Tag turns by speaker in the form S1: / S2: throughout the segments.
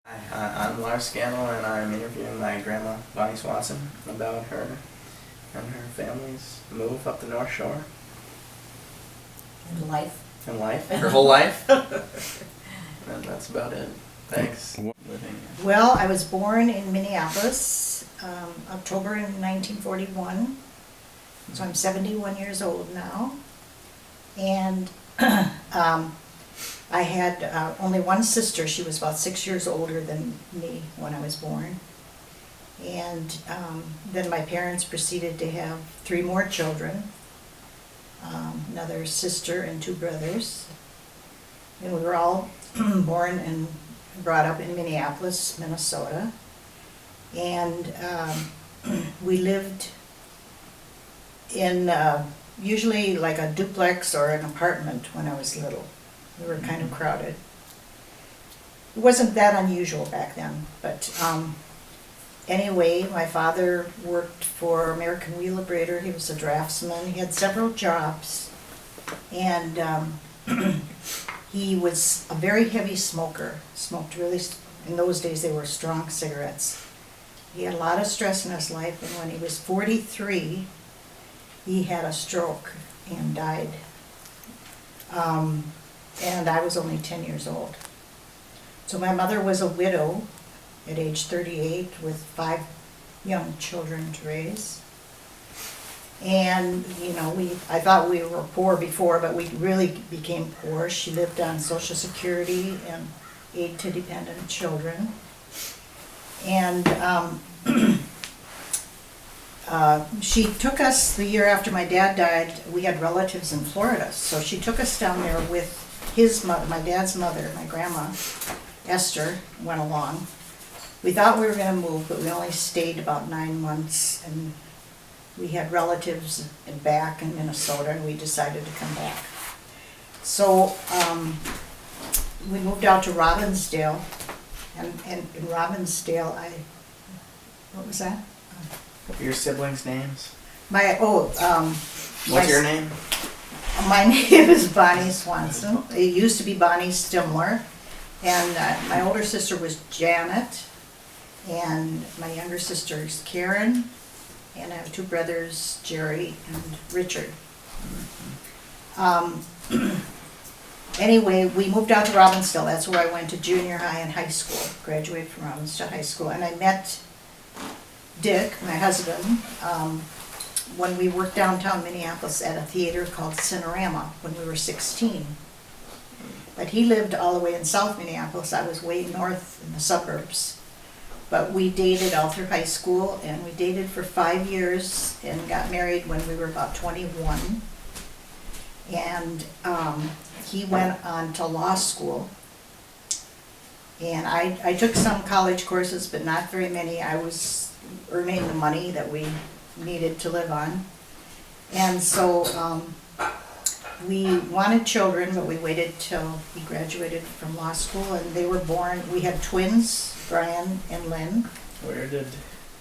S1: Hi, I'm Lars Scannell, and I'm interviewing my grandma, Bonnie Swanson, about her and her family's move up the North Shore.
S2: And life.
S1: And life, her whole life. And that's about it. Thanks. Living here.
S2: Well, I was born in Minneapolis, October in 1941, so I'm 71 years old now. And I had only one sister. She was about 6 years older than me when I was born. And then my parents proceeded to have 3 more children, another sister and 2 brothers. And we were all born and brought up in Minneapolis, Minnesota. And we lived in usually like a duplex or an apartment when I was little. We were kind of crowded. It wasn't that unusual back then, but anyway, my father worked for American Wheel Librator. He was a draftsman. He had several jobs, and he was a very heavy smoker. Smoked really, in those days they were strong cigarettes. He had a lot of stress in his life, and when he was 43, he had a stroke and died. And I was only 10 years old. So my mother was a widow at age 38 with 5 young children to raise. And, you know, I thought we were poor before, but we really became poor. She lived on Social Security and aid to dependent children. And she took us the year after my dad died. We had relatives in Florida, so she took us down there with his mother, my dad's mother, my grandma, Esther, went along. We thought we were going to move, but we only stayed about 9 months, and we had relatives back in Minnesota, and we decided to come back. So we moved out to Robbinsdale, and in Robbinsdale, what was that?
S1: Your siblings' names?
S2: What's
S1: your name?
S2: My name is Bonnie Swanson. It used to be Bonnie Stimler. And my older sister was Janet. And my younger sister is Karen. And I have 2 brothers, Jerry and Richard. Anyway, we moved out to Robbinsdale. That's where I went to junior high and high school. Graduated from Robbinsdale High School. And I met Dick, my husband, when we worked downtown Minneapolis at a theater called Cinerama when we were 16. But he lived all the way in South Minneapolis. I was way north in the suburbs. But we dated all through high school, and we dated for 5 years and got married when we were about 21. And he went on to law school. And I took some college courses, but not very many. I was earning the money that we needed to live on. And so we wanted children, but we waited till he graduated from law school, and they were born. We had twins, Brian and Lynn.
S1: Where did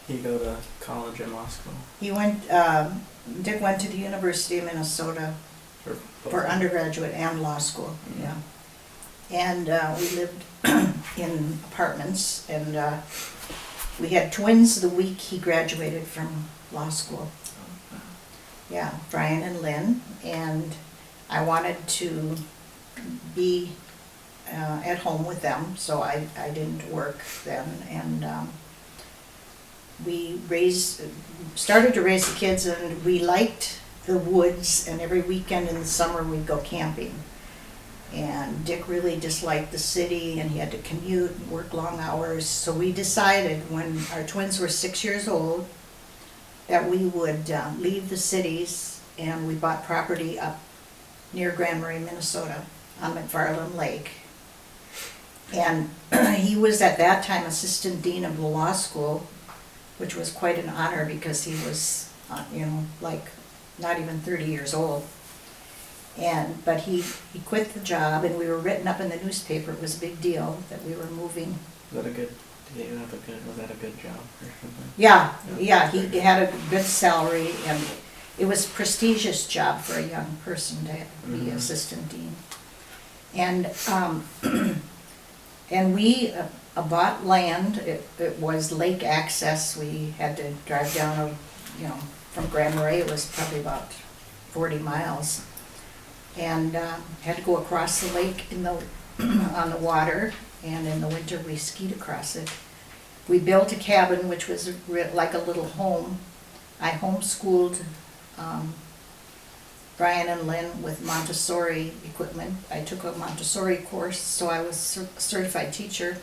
S1: he go to college and law school?
S2: He went, Dick went to the University of Minnesota for undergraduate and law school, yeah. And we lived in apartments, and we had twins the week he graduated from law school. Yeah, Brian and Lynn, and I wanted to be at home with them, so I didn't work then, and we started to raise the kids, and we liked the woods, and every weekend in the summer we'd go camping. And Dick really disliked the city, and he had to commute and work long hours. So we decided when our twins were 6 years old that we would leave the cities, and we bought property up near Grand Marais, Minnesota on McFarland Lake. And he was at that time assistant dean of the law school, which was quite an honor because he was, like not even 30 years old. But he quit the job, and we were written up in the newspaper. It was a big deal that we were moving.
S1: Was that a good job or something?
S2: Yeah, he had a good salary, and it was a prestigious job for a young person to be assistant dean. And we bought land. It was lake access. We had to drive down, from Grand Marais. It was probably about 40 miles. And had to go across the lake on the water, and in the winter we skied across it. We built a cabin which was like a little home. I homeschooled Brian and Lynn with Montessori equipment. I took a Montessori course, so I was a certified teacher.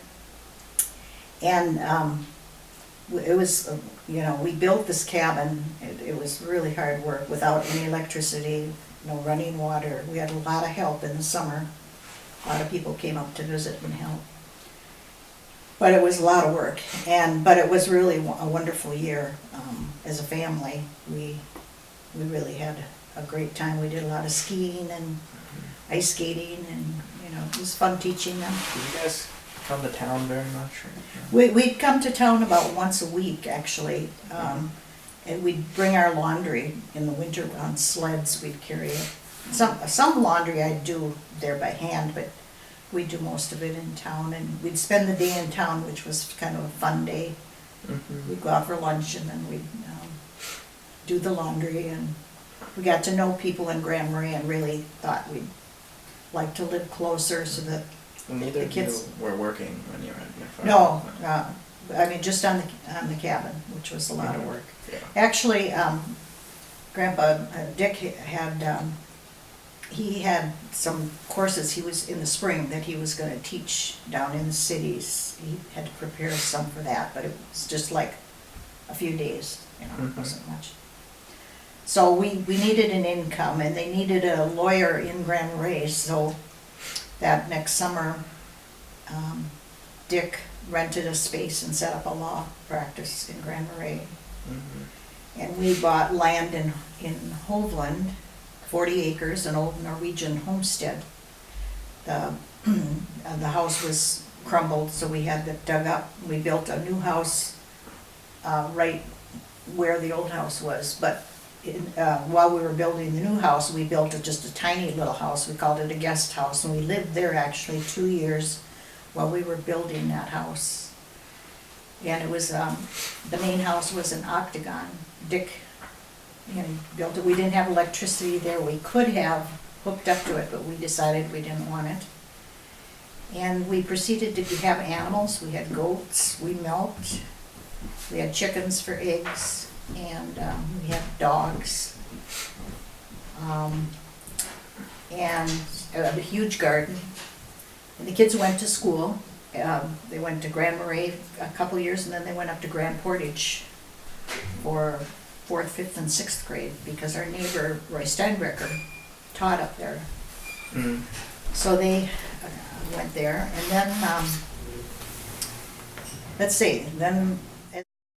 S2: And it was, we built this cabin. It was really hard work without any electricity, no running water. We had a lot of help in the summer. A lot of people came up to visit and help. But it was a lot of work, but it was really a wonderful year. As a family, we really had a great time. We did a lot of skiing and ice skating, and it was fun teaching them.
S1: Do you guys come to town very much?
S2: We'd come to town about once a week, actually, and we'd bring our laundry in the winter on sleds. We'd carry it. Some laundry I'd do there by hand, but we'd do most of it in town, and we'd spend the day in town, which was kind of a fun day. We'd go out for lunch, and then we'd do the laundry, and we got to know people in Grand Marais and really thought we'd like to live closer so that
S1: Neither
S2: the kids
S1: of you were working when you were at your farm?
S2: No, just on the cabin, which was a lot of work.
S1: Yeah.
S2: Actually, Grandpa Dick he had some courses he was in the spring that he was going to teach down in the cities. He had to prepare some for that, but it was just like a few days, it wasn't much. So we needed an income, and they needed a lawyer in Grand Marais, so that next summer, Dick rented a space and set up a law practice in Grand Marais. And we bought land in Hovland, 40 acres, an old Norwegian homestead. The house was crumbled, so we had it dug up. We built a new house right where the old house was, but while we were building the new house, we built just a tiny little house. We called it a guest house, and we lived there actually 2 years while we were building that house. And it was, the main house was an octagon. Dick built it. We didn't have electricity there. We could have hooked up to it, but we decided we didn't want it. And we proceeded to have animals. We had goats, we milked, we had chickens for eggs, and we had dogs, and a huge garden. And the kids went to school. They went to Grand Marais a couple years, and then they went up to Grand Portage for 4th, 5th, and 6th grade, because our neighbor, Roy Steinbrecher, taught up there. So they went there, and then, let's see, then